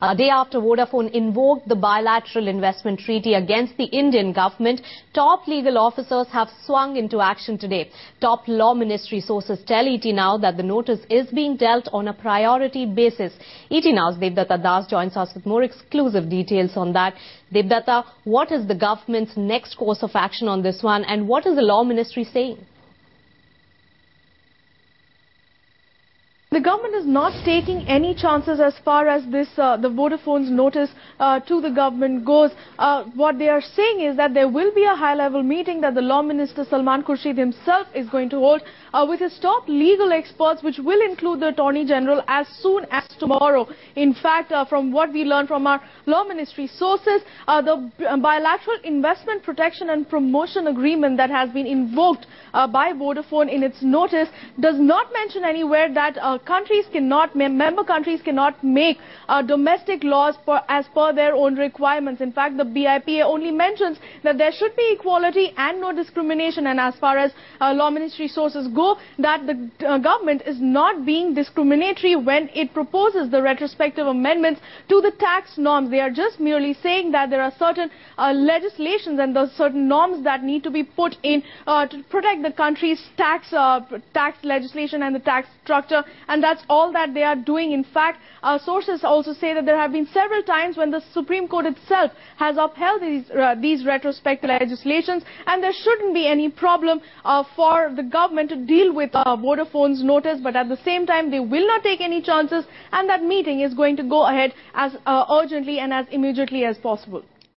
A day after Vodafone invoked the bilateral investment treaty against the Indian government, top legal officers have swung into action today. Top law ministry sources tell ET Now that the notice is being dealt on a priority basis. ET Now's Devdatta Das joins us with more exclusive details on that. Devdatta, what is the government's next course of action on this one, and what is the law ministry saying? The government is not taking any chances as far as this the Vodafone's notice to the government goes. What they are saying is that there will be a high-level meeting that the Law Minister Salman Khurshid himself is going to hold with his top legal experts, which will include the Attorney General, as soon as tomorrow. In fact, from what we learned from our Law Ministry sources, the bilateral investment protection and promotion agreement that has been invoked by Vodafone in its notice does not mention anywhere that member countries cannot make domestic laws as per their own requirements. In fact, the BIPA only mentions that there should be equality and no discrimination, and as far as law ministry sources go, that the government is not being discriminatory when it proposes the retrospective amendments to the tax norms. They are just merely saying that there are certain legislations and there are certain norms that need to be put in to protect the country's tax legislation and the tax structure, and that's all that they are doing. In fact, sources also say that there have been several times when the Supreme Court itself has upheld these retrospective legislations, and there shouldn't be any problem for the government to deal with Vodafone's notice. But at the same time, they will not take any chances, and that meeting is going to go ahead as urgently and as immediately as possible.